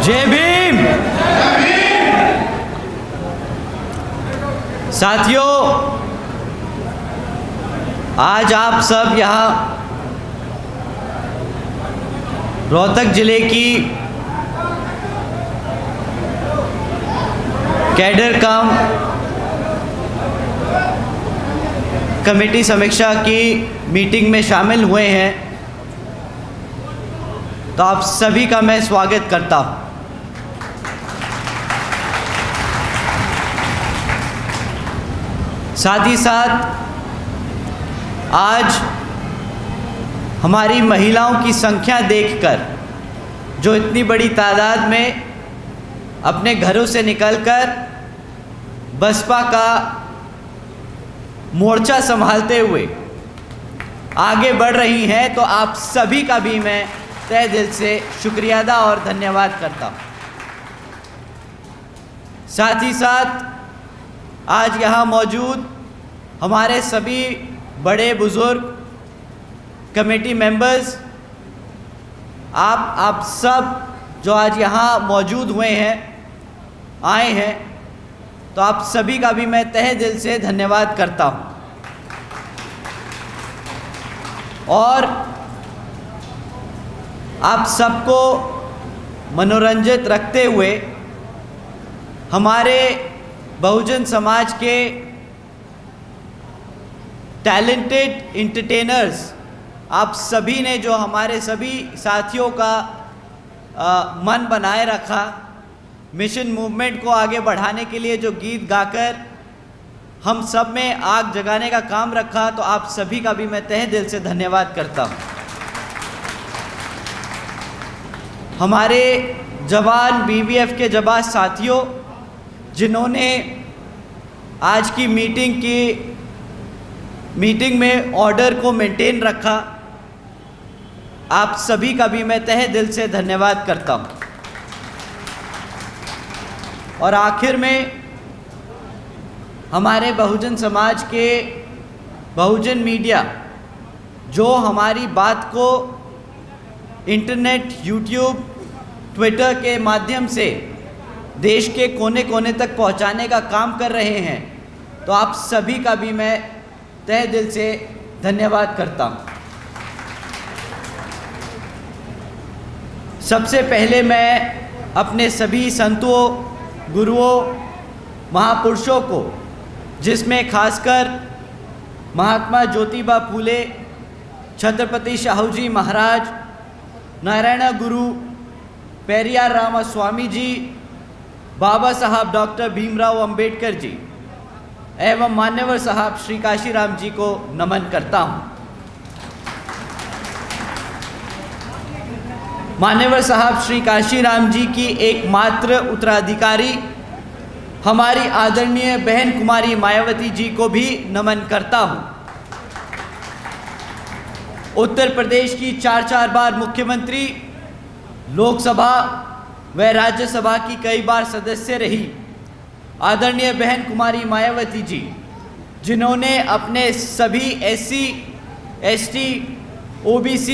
जय भीम। साथियों, आज आप सब यहाँ रोहतक जिले की कैडर कम कमेटी समीक्षा की मीटिंग में शामिल हुए हैं, तो आप सभी का मैं स्वागत करता हूँ। साथ ही साथ आज हमारी महिलाओं की संख्या देखकर, जो इतनी बड़ी तादाद में अपने घरों से निकलकर बसपा का मोर्चा संभालते हुए आगे बढ़ रही हैं, तो आप सभी का भी मैं तहे दिल से शुक्रिया अदा और धन्यवाद करता हूँ। साथ ही साथ आज यहाँ मौजूद हमारे सभी बड़े बुजुर्ग कमेटी मेंबर्स, आप सब जो आज यहाँ मौजूद हुए हैं, आए हैं, तो आप सभी का भी मैं तहे दिल से धन्यवाद करता हूँ। और आप सबको मनोरंजित रखते हुए हमारे बहुजन समाज के टैलेंटेड एंटरटेनर्स, आप सभी ने जो हमारे सभी साथियों का मन बनाए रखा, मिशन मूवमेंट को आगे बढ़ाने के लिए जो गीत गाकर हम सब में आग जगाने का काम रखा, तो आप सभी का भी मैं तहे दिल से धन्यवाद करता हूँ। हमारे जवान बीवीएफ के जाबाज साथियों, जिन्होंने आज की मीटिंग में ऑर्डर को मेंटेन रखा, आप सभी का भी मैं तहे दिल से धन्यवाद करता हूँ। और आखिर में हमारे बहुजन समाज के बहुजन मीडिया, जो हमारी बात को इंटरनेट, यूट्यूब, ट्विटर के माध्यम से देश के कोने कोने तक पहुंचाने का काम कर रहे हैं, तो आप सभी का भी मैं तहे दिल से धन्यवाद करता हूं। सबसे पहले मैं अपने सभी संतों, गुरुओं, महापुरुषों को, जिसमें खासकर महात्मा ज्योतिबा फूले, छत्रपति शाहूजी महाराज, नारायण गुरु, पेरियार रामास्वामी जी, बाबा साहब डॉक्टर भीमराव अंबेडकर जी एवं मान्यवर साहब श्री काशीराम जी को नमन करता हूँ। मान्यवर साहब श्री काशीराम जी की एकमात्र उत्तराधिकारी हमारी आदरणीय बहन कुमारी मायावती जी को भी नमन करता हूँ। उत्तर प्रदेश की 4 बार मुख्यमंत्री, लोकसभा व राज्यसभा की कई बार सदस्य रही आदरणीय बहन कुमारी मायावती जी, जिन्होंने अपने सभी SC, ST, OBC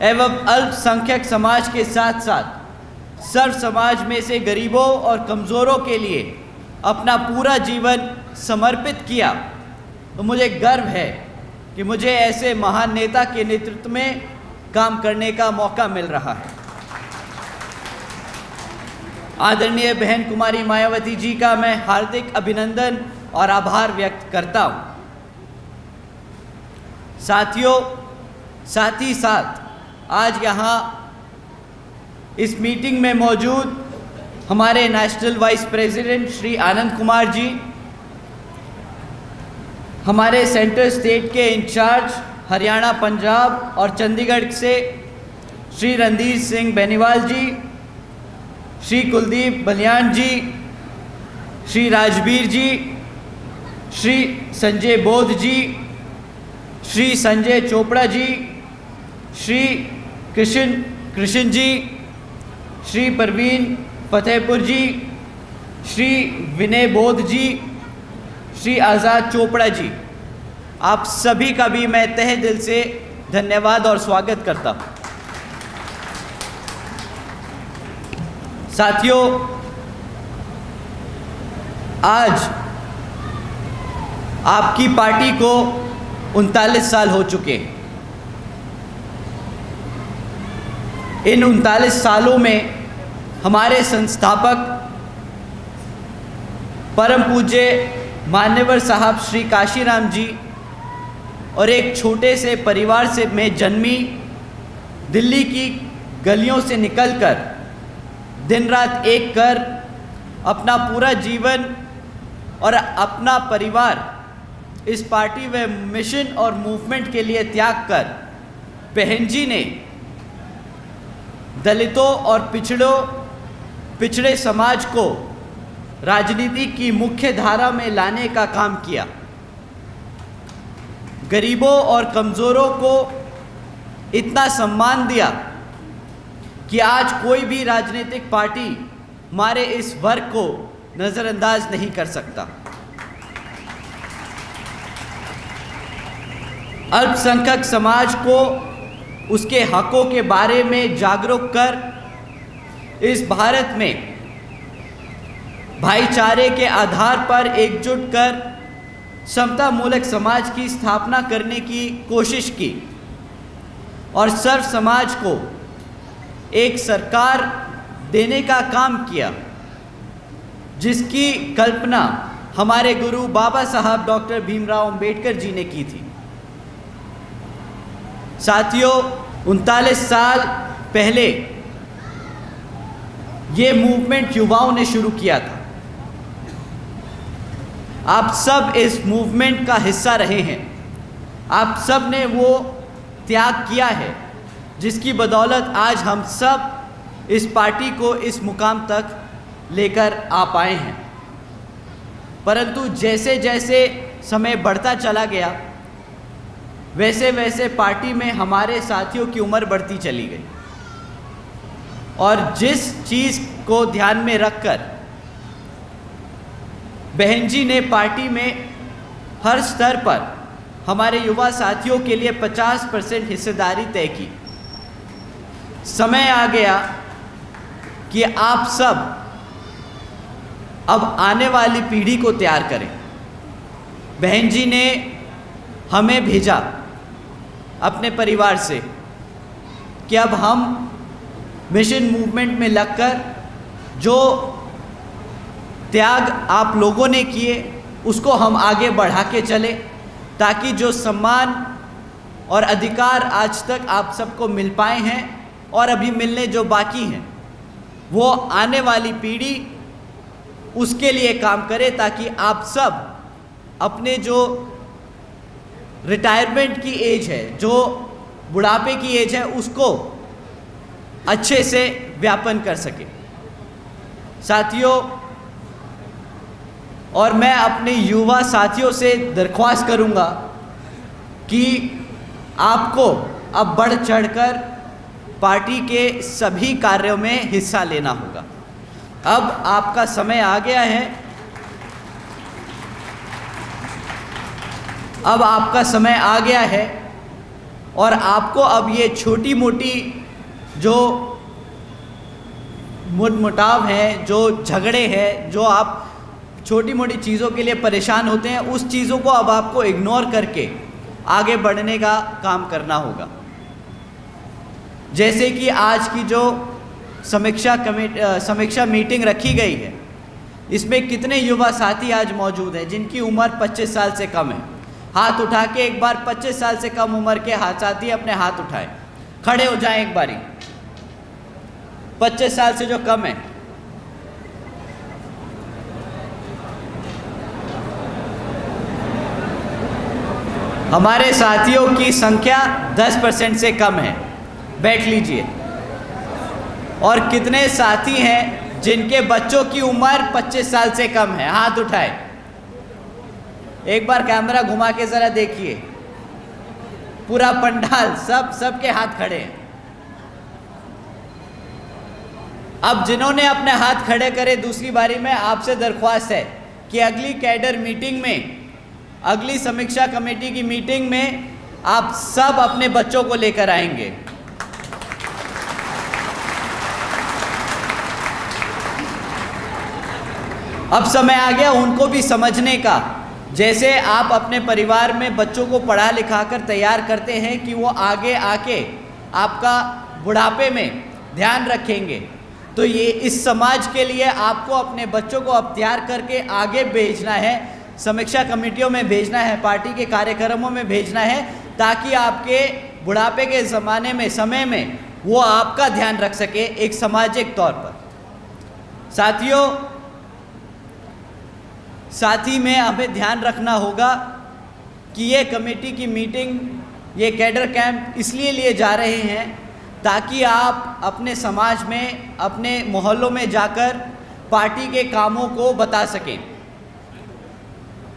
एवं अल्पसंख्यक समाज के साथ साथ सर्व समाज में से गरीबों और कमज़ोरों के लिए अपना पूरा जीवन समर्पित किया, तो मुझे गर्व है कि मुझे ऐसे महान नेता के नेतृत्व में काम करने का मौका मिल रहा है। आदरणीय बहन कुमारी मायावती जी का मैं हार्दिक अभिनंदन और आभार व्यक्त करता हूँ। साथियों, साथ ही साथ आज यहाँ इस मीटिंग में मौजूद हमारे national vice president Shri Anand Kumar ji, हमारे सेंट्रल स्टेट के इंचार्ज हरियाणा, पंजाब और चंडीगढ़ से श्री रणधीर सिंह बेनीवाल जी, श्री कुलदीप बलियान जी, श्री राजवीर जी, श्री संजय बोध जी, श्री संजय चोपड़ा जी, श्री कृष्ण जी, श्री परवीन फतेहपुर जी, श्री विनय बोध जी, श्री आज़ाद चोपड़ा जी, आप सभी का भी मैं तहे दिल से धन्यवाद और स्वागत करता हूँ। साथियों, आज आपकी पार्टी को 39 साल हो चुके हैं। इन 39 सालों में हमारे संस्थापक परम पूज्य मान्यवर साहब श्री काशीराम जी और एक छोटे से परिवार से में जन्मी, दिल्ली की गलियों से निकलकर दिन रात एक कर अपना पूरा जीवन और अपना परिवार इस पार्टी व मिशन और मूवमेंट के लिए त्याग कर बहन जी ने दलितों और पिछड़े समाज को राजनीति की मुख्य धारा में लाने का काम किया। गरीबों और कमज़ोरों को इतना सम्मान दिया कि आज कोई भी राजनीतिक पार्टी हमारे इस वर्ग को नज़रअंदाज नहीं कर सकता। अल्पसंख्यक समाज को उसके हकों के बारे में जागरूक कर इस भारत में भाईचारे के आधार पर एकजुट कर समता मूलक समाज की स्थापना करने की कोशिश की और सर्व समाज को एक सरकार देने का काम किया, जिसकी कल्पना हमारे गुरु बाबा साहब डॉक्टर भीमराव अंबेडकर जी ने की थी। साथियों, 39 साल पहले ये मूवमेंट युवाओं ने शुरू किया था। आप सब इस मूवमेंट का हिस्सा रहे हैं। आप सब ने वो त्याग किया है जिसकी बदौलत आज हम सब इस पार्टी को इस मुकाम तक लेकर आ पाए हैं। परंतु जैसे जैसे समय बढ़ता चला गया, वैसे वैसे पार्टी में हमारे साथियों की उम्र बढ़ती चली गई और जिस चीज़ को ध्यान में रखकर बहन जी ने पार्टी में हर स्तर पर हमारे युवा साथियों के लिए 50% हिस्सेदारी तय की, समय आ गया कि आप सब अब आने वाली पीढ़ी को तैयार करें। बहन जी ने हमें भेजा अपने परिवार से कि अब हम मिशन मूवमेंट में लगकर जो त्याग आप लोगों ने किए उसको हम आगे बढ़ा के चले, ताकि जो सम्मान और अधिकार आज तक आप सबको मिल पाए हैं और अभी मिलने जो बाकी हैं, वो आने वाली पीढ़ी उसके लिए काम करे, ताकि आप सब अपने जो रिटायरमेंट की एज है, जो बुढ़ापे की एज है, उसको अच्छे से व्यापन कर सके। साथियों, और मैं अपने युवा साथियों से दरख्वास्त करूंगा कि आपको अब बढ़ चढ़कर पार्टी के सभी कार्यों में हिस्सा लेना होगा। अब आपका समय आ गया है, अब आपका समय आ गया है और आपको अब ये छोटी मोटी जो मुटाव हैं, जो झगड़े हैं, जो आप छोटी मोटी चीज़ों के लिए परेशान होते हैं, उस चीज़ों को अब आपको इग्नोर करके आगे बढ़ने का काम करना होगा। जैसे कि आज की जो समीक्षा मीटिंग रखी गई है, इसमें कितने युवा साथी आज मौजूद हैं जिनकी उम्र 25 साल से कम है? हाथ उठा के एक बार 25 साल से कम उम्र के साथी अपने हाथ उठाएं, खड़े हो जाएं एक बारी। 25 साल से जो कम है, हमारे साथियों की संख्या 10% से कम है। बैठ लीजिए। और कितने साथी हैं जिनके बच्चों की उम्र 25 साल से कम है? हाथ उठाए। एक बार कैमरा घुमा के ज़रा देखिए, पूरा पंडाल, सबके हाथ खड़े हैं। अब जिन्होंने अपने हाथ खड़े करे, दूसरी बारी में आपसे दरख्वास्त है कि अगली कैडर मीटिंग में, अगली समीक्षा कमेटी की मीटिंग में आप सब अपने बच्चों को लेकर आएंगे। अब समय आ गया उनको भी समझने का। जैसे आप अपने परिवार में बच्चों को पढ़ा लिखा कर तैयार करते हैं कि वो आगे आके आपका बुढ़ापे में ध्यान रखेंगे, तो ये इस समाज के लिए आपको अपने बच्चों को अब तैयार करके आगे भेजना है, समीक्षा कमेटियों में भेजना है, पार्टी के कार्यक्रमों में भेजना है, ताकि आपके बुढ़ापे के ज़माने में, समय में वो आपका ध्यान रख सके एक सामाजिक तौर पर। साथियों, साथ ही में हमें ध्यान रखना होगा कि ये कमेटी की मीटिंग, ये कैडर कैंप इसलिए लिए जा रहे हैं ताकि आप अपने समाज में, अपने मोहल्लों में जाकर पार्टी के कामों को बता सकें।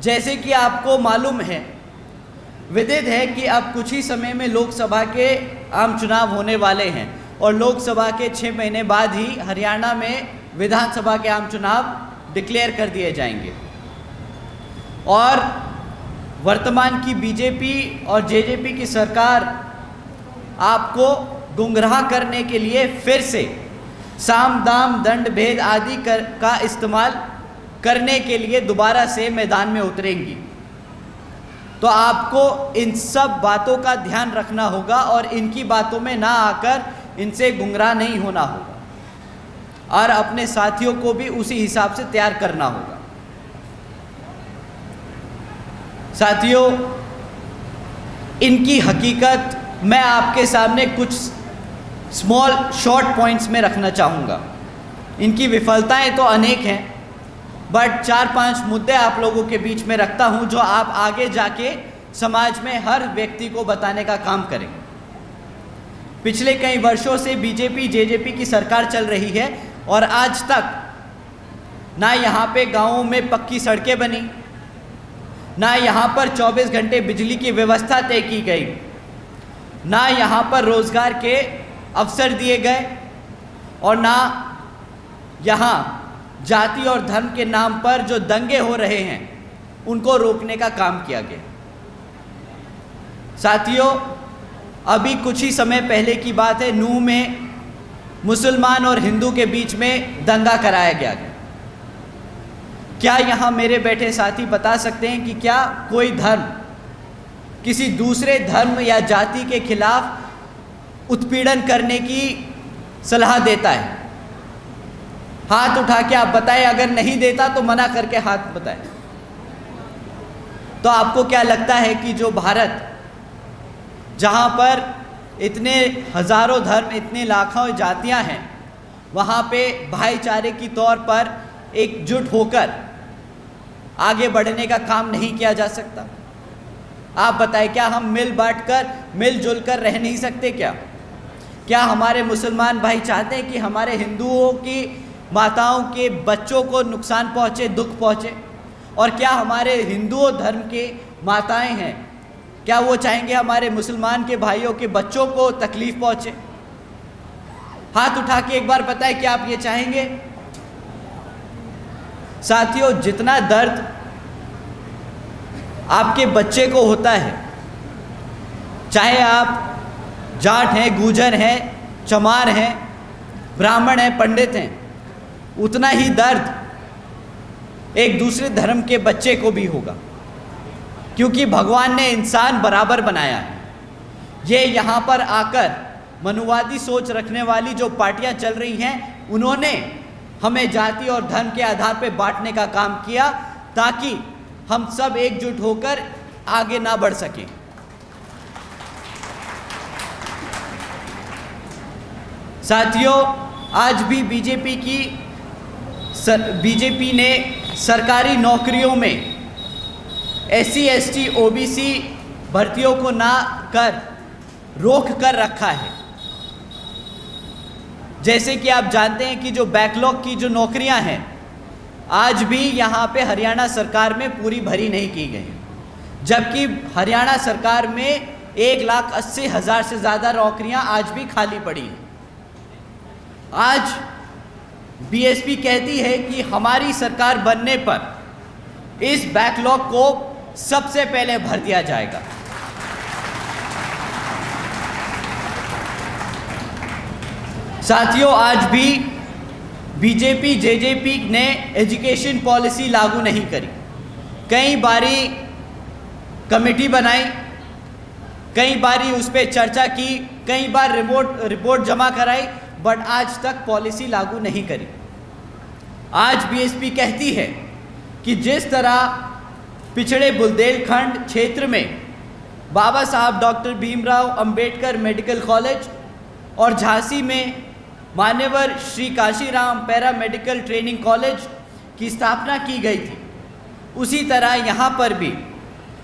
जैसे कि आपको मालूम है, विदित है कि अब कुछ ही समय में लोकसभा के आम चुनाव होने वाले हैं और लोकसभा के 6 महीने बाद ही हरियाणा में विधानसभा के आम चुनाव डिक्लेयर कर दिए जाएंगे। और वर्तमान की बीजेपी और जेजेपी की सरकार आपको गुमराह करने के लिए फिर से साम दाम दंड भेद आदि का इस्तेमाल करने के लिए दोबारा से मैदान में उतरेंगी। तो आपको इन सब बातों का ध्यान रखना होगा और इनकी बातों में ना आकर इनसे गुमराह नहीं होना होगा और अपने साथियों को भी उसी हिसाब से तैयार करना होगा। साथियों, इनकी हकीकत मैं आपके सामने कुछ स्मॉल शॉर्ट पॉइंट्स में रखना चाहूँगा। इनकी विफलताएं तो अनेक हैं, बट 4-5 मुद्दे आप लोगों के बीच में रखता हूं जो आप आगे जाके समाज में हर व्यक्ति को बताने का काम करें। पिछले कई वर्षों से बीजेपी जेजेपी की सरकार चल रही है और आज तक ना यहाँ पे गाँवों में पक्की सड़कें बनी, ना यहाँ पर 24 घंटे बिजली की व्यवस्था तय की गई, ना यहाँ पर रोज़गार के अवसर दिए गए और ना यहाँ जाति और धर्म के नाम पर जो दंगे हो रहे हैं उनको रोकने का काम किया गया। साथियों, अभी कुछ ही समय पहले की बात है, नूह में मुसलमान और हिंदू के बीच में दंगा कराया गया। क्या यहाँ मेरे बैठे साथी बता सकते हैं कि क्या कोई धर्म किसी दूसरे धर्म या जाति के खिलाफ उत्पीड़न करने की सलाह देता है? हाथ उठा के आप बताएं, अगर नहीं देता तो मना करके हाथ बताएं। तो आपको क्या लगता है कि जो भारत, जहाँ पर इतने हजारों धर्म, इतने लाखों जातियाँ हैं, वहाँ पे भाईचारे की तौर पर एकजुट होकर आगे बढ़ने का काम नहीं किया जा सकता? आप बताएं, क्या हम मिल बांट कर, मिलजुल कर रह नहीं सकते क्या? क्या हमारे मुसलमान भाई चाहते हैं कि हमारे हिंदुओं की माताओं के बच्चों को नुकसान पहुँचे, दुख पहुँचे? और क्या हमारे हिंदुओं धर्म के माताएं हैं, क्या वो चाहेंगे हमारे मुसलमान के भाइयों के बच्चों को तकलीफ पहुँचे? हाथ उठा के एक बार बताएं, क्या आप ये चाहेंगे? साथियों, जितना दर्द आपके बच्चे को होता है, चाहे आप जाट हैं, गुर्जर हैं, चमार हैं, ब्राह्मण हैं, पंडित हैं, उतना ही दर्द एक दूसरे धर्म के बच्चे को भी होगा, क्योंकि भगवान ने इंसान बराबर बनाया है। ये यहाँ पर आकर मनुवादी सोच रखने वाली जो पार्टियां चल रही हैं, उन्होंने हमें जाति और धर्म के आधार पर बांटने का काम किया ताकि हम सब एकजुट होकर आगे ना बढ़ सकें। साथियों, आज भी बीजेपी ने सरकारी नौकरियों में SC ST OBC भर्तियों को ना कर रोक कर रखा है। जैसे कि आप जानते हैं कि जो बैकलॉग की जो नौकरियां हैं, आज भी यहाँ पे हरियाणा सरकार में पूरी भरी नहीं की गई, जबकि हरियाणा सरकार में 1,80,000 से ज़्यादा नौकरियां आज भी खाली पड़ी हैं। आज BSP कहती है कि हमारी सरकार बनने पर इस बैकलॉग को सबसे पहले भर दिया जाएगा। साथियों, आज भी बीजेपी जेजेपी ने एजुकेशन पॉलिसी लागू नहीं करी। कई बारी कमेटी बनाई, कई बारी उस पर चर्चा की, कई बार रिपोर्ट जमा कराई, बट आज तक पॉलिसी लागू नहीं करी। आज बीएसपी कहती है कि जिस तरह पिछड़े बुंदेलखंड क्षेत्र में बाबा साहब doctor Bhimrao Ambedkar medical college और झांसी में मान्यवर Shri Kashiram para medical training college की स्थापना की गई थी, उसी तरह यहाँ पर भी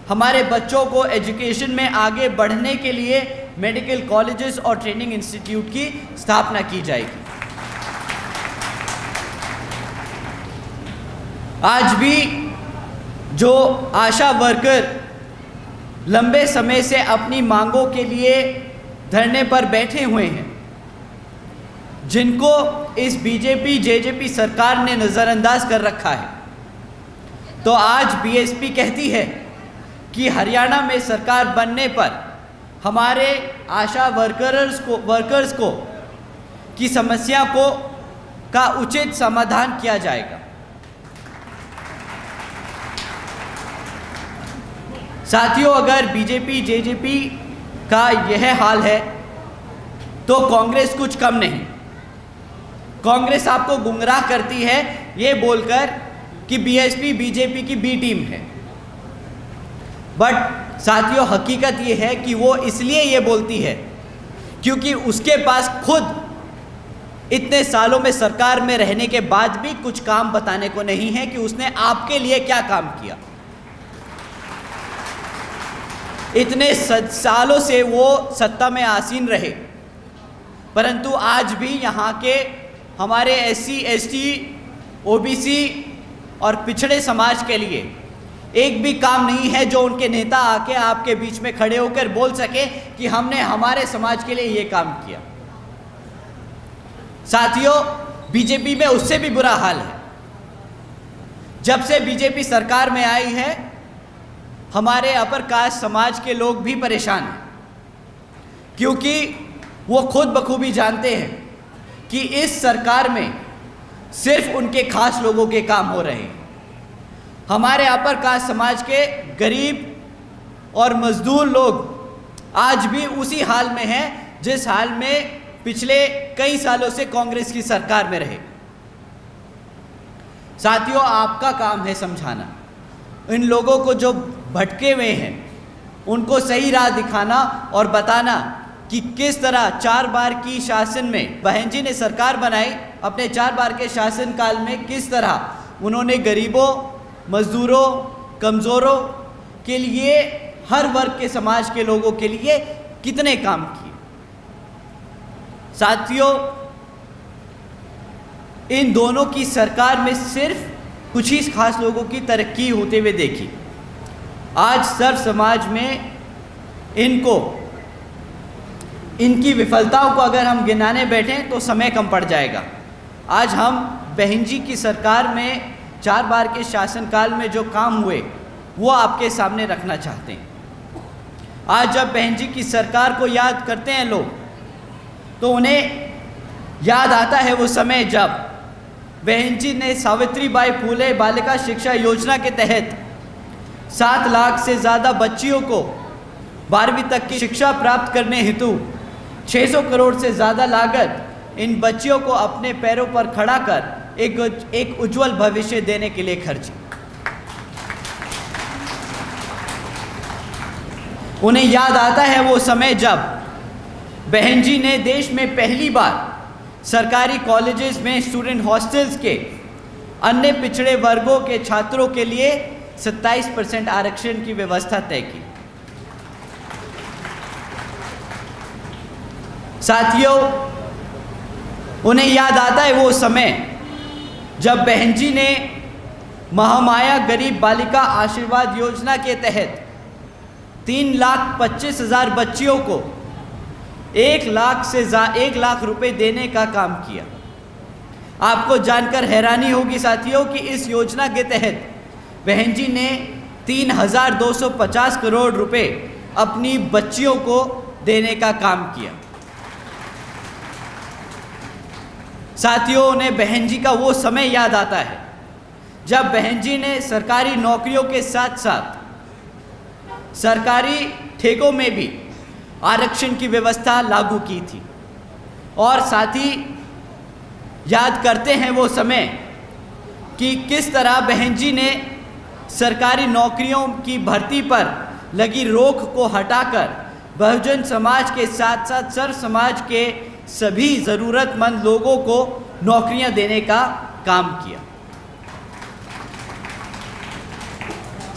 हमारे बच्चों को एजुकेशन में आगे बढ़ने के लिए मेडिकल कॉलेजेस और ट्रेनिंग इंस्टीट्यूट की स्थापना की जाएगी। आज भी जो आशा वर्कर लंबे समय से अपनी मांगों के लिए धरने पर बैठे हुए हैं, जिनको इस बीजेपी जेजेपी सरकार ने नज़रअंदाज कर रखा है, तो आज बीएसपी कहती है कि हरियाणा में सरकार बनने पर हमारे आशा वर्कर्स को की समस्या का उचित समाधान किया जाएगा। साथियों, अगर बीजेपी जेजेपी का यह हाल है तो कांग्रेस कुछ कम नहीं। कांग्रेस आपको गुमराह करती है ये बोलकर कि बीएसपी बीजेपी की बी टीम है, बट साथियों हकीकत ये है कि वो इसलिए ये बोलती है क्योंकि उसके पास खुद इतने सालों में सरकार में रहने के बाद भी कुछ काम बताने को नहीं है कि उसने आपके लिए क्या काम किया। इतने सालों से वो सत्ता में आसीन रहे, परंतु आज भी यहाँ के हमारे एससी एसटी ओबीसी और पिछड़े समाज के लिए एक भी काम नहीं है जो उनके नेता आके आपके बीच में खड़े होकर बोल सके कि हमने हमारे समाज के लिए ये काम किया। साथियों, बीजेपी में उससे भी बुरा हाल है। जब से बीजेपी सरकार में आई है, हमारे अपर कास्ट समाज के लोग भी परेशान हैं, क्योंकि वो खुद बखूबी जानते हैं कि इस सरकार में सिर्फ उनके खास लोगों के काम हो रहे हैं। हमारे अपर कास्ट समाज के गरीब और मजदूर लोग आज भी उसी हाल में हैं जिस हाल में पिछले कई सालों से कांग्रेस की सरकार में रहे। साथियों, आपका काम है समझाना इन लोगों को जो भटके हुए हैं, उनको सही राह दिखाना और बताना कि किस तरह 4 बार की शासन में बहन जी ने सरकार बनाई। अपने 4 बार के शासनकाल में किस तरह उन्होंने गरीबों, मजदूरों, कमज़ोरों के लिए, हर वर्ग के समाज के लोगों के लिए कितने काम किए। साथियों, इन दोनों की सरकार में सिर्फ कुछ ही खास लोगों की तरक्की होते हुए देखी। आज सर्व समाज में इनकी विफलताओं को अगर हम गिनाने बैठें तो समय कम पड़ जाएगा। आज हम बहन जी की सरकार में 4 बार के शासनकाल में जो काम हुए वो आपके सामने रखना चाहते हैं। आज जब बहन जी की सरकार को याद करते हैं लोग, तो उन्हें याद आता है वो समय जब बहन जी ने सावित्रीबाई फूले बालिका शिक्षा योजना के तहत 7 लाख से ज़्यादा बच्चियों को 12वीं तक की शिक्षा प्राप्त करने हेतु 600 करोड़ से ज़्यादा लागत इन बच्चियों को अपने पैरों पर खड़ा कर एक उज्जवल भविष्य देने के लिए खर्ची। उन्हें याद आता है वो समय जब बहन जी ने देश में पहली बार सरकारी कॉलेजेस में स्टूडेंट हॉस्टल्स के अन्य पिछड़े वर्गों के छात्रों के लिए 27% आरक्षण की व्यवस्था तय की। साथियों, उन्हें याद आता है वो समय जब बहन जी ने महामाया गरीब बालिका आशीर्वाद योजना के तहत 3,25,000 बच्चियों को 1 लाख रुपए देने का काम किया। आपको जानकर हैरानी होगी साथियों कि इस योजना के तहत बहन जी ने 3,250 करोड़ रुपए अपनी बच्चियों को देने का काम किया। साथियों, उन्हें बहन जी का वो समय याद आता है जब बहन जी ने सरकारी नौकरियों के साथ साथ सरकारी ठेकों में भी आरक्षण की व्यवस्था लागू की थी। और साथ ही याद करते हैं वो समय कि किस तरह बहन जी ने सरकारी नौकरियों की भर्ती पर लगी रोक को हटाकर बहुजन समाज के साथ साथ सर्व समाज के सभी ज़रूरतमंद लोगों को नौकरियां देने का काम किया।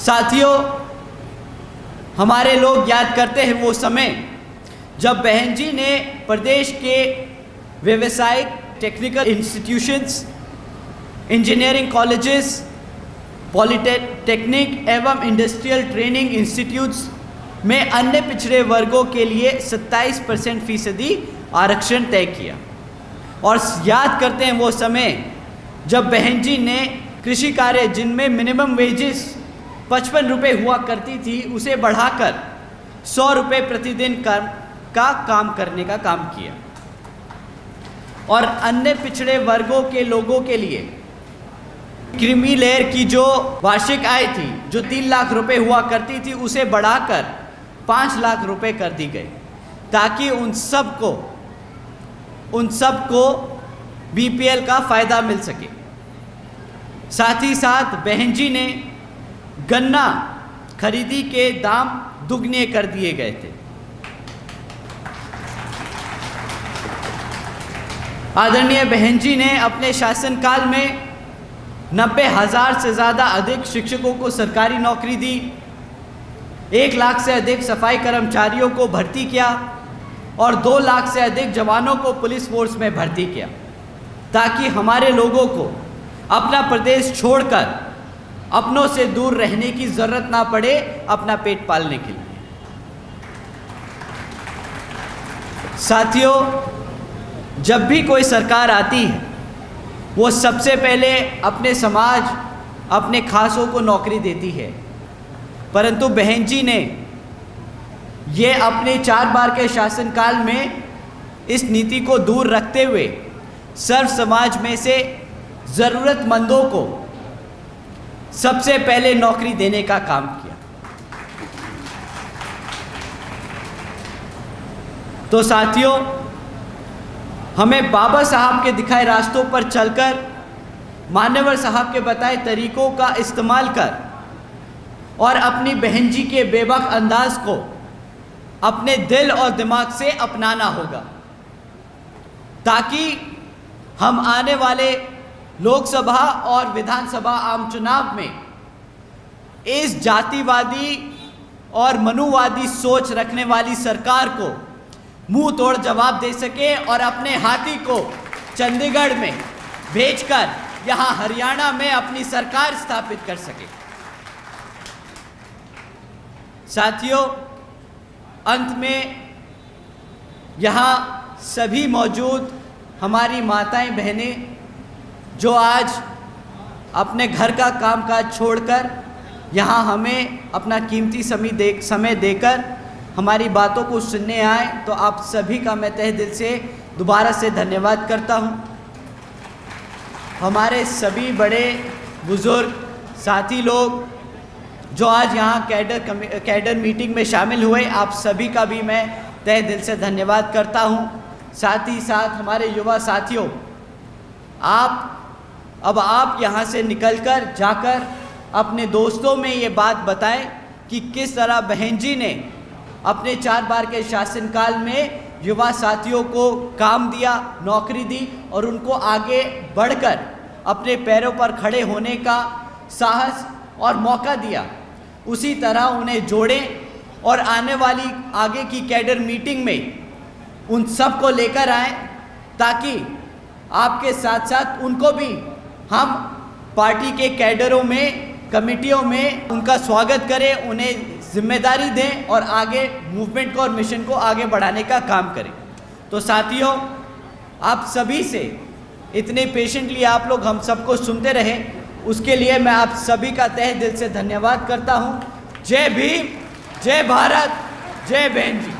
साथियों, हमारे लोग याद करते हैं वो समय जब बहन जी ने प्रदेश के व्यावसायिक technical institutions, engineering colleges, polytechnic एवं इंडस्ट्रियल ट्रेनिंग इंस्टीट्यूट्स में अन्य पिछड़े वर्गों के लिए 27% आरक्षण तय किया। और याद करते हैं वो समय जब बहन जी ने कृषि कार्य जिनमें मिनिमम वेजेस 55 रुपये हुआ करती थी उसे बढ़ाकर 100 रुपये प्रतिदिन का काम करने का काम किया। और अन्य पिछड़े वर्गों के लोगों के लिए क्रीमी लेयर की जो वार्षिक आय थी जो 3 लाख रुपए हुआ करती थी उसे बढ़ाकर 5 लाख रुपए कर दी गई ताकि उन सबको बीपीएल का फ़ायदा मिल सके। साथ ही साथ बहन जी ने गन्ना खरीदी के दाम दुगने कर दिए गए थे। आदरणीय बहन जी ने अपने शासनकाल में 90,000 से ज़्यादा अधिक शिक्षकों को सरकारी नौकरी दी, 1 लाख से अधिक सफाई कर्मचारियों को भर्ती किया और 2 लाख से अधिक जवानों को पुलिस फोर्स में भर्ती किया ताकि हमारे लोगों को अपना प्रदेश छोड़कर अपनों से दूर रहने की ज़रूरत ना पड़े अपना पेट पालने के लिए। साथियों, जब भी कोई सरकार आती है वो सबसे पहले अपने समाज, अपने खासों को नौकरी देती है, परंतु बहन जी ने ये अपने 4 बार के शासनकाल में इस नीति को दूर रखते हुए सर्व समाज में से ज़रूरतमंदों को सबसे पहले नौकरी देने का काम किया। तो साथियों, हमें बाबा साहब के दिखाए रास्तों पर चलकर, मान्यवर साहब के बताए तरीकों का इस्तेमाल कर और अपनी बहन जी के बेबाक अंदाज को अपने दिल और दिमाग से अपनाना होगा ताकि हम आने वाले लोकसभा और विधानसभा आम चुनाव में इस जातिवादी और मनुवादी सोच रखने वाली सरकार को मुंह तोड़ जवाब दे सके और अपने हाथी को चंडीगढ़ में भेजकर यहां हरियाणा में अपनी सरकार स्थापित कर सके। साथियों, अंत में यहाँ सभी मौजूद हमारी माताएं बहनें जो आज अपने घर का कामकाज छोड़कर यहाँ हमें अपना कीमती समय देकर हमारी बातों को सुनने आए, तो आप सभी का मैं तहे दिल से दोबारा से धन्यवाद करता हूँ। हमारे सभी बड़े बुज़ुर्ग साथी लोग जो आज यहाँ कैडर मीटिंग में शामिल हुए, आप सभी का भी मैं तहे दिल से धन्यवाद करता हूँ। साथ ही साथ हमारे युवा साथियों, आप यहाँ से निकलकर जाकर अपने दोस्तों में ये बात बताएं कि किस तरह बहन जी ने अपने 4 बार के शासनकाल में युवा साथियों को काम दिया, नौकरी दी और उनको आगे बढ़कर अपने पैरों पर खड़े होने का साहस और मौका दिया। उसी तरह उन्हें जोड़ें और आने वाली आगे की कैडर मीटिंग में उन सब को लेकर आएँ ताकि आपके साथ साथ उनको भी हम पार्टी के कैडरों में, कमेटियों में उनका स्वागत करें, उन्हें जिम्मेदारी दें और आगे मूवमेंट को और मिशन को आगे बढ़ाने का काम करें। तो साथियों, आप सभी से इतने पेशेंटली आप लोग हम सबको सुनते रहे, उसके लिए मैं आप सभी का तहे दिल से धन्यवाद करता हूँ। जय भीम, जय भारत, जय बहन जी।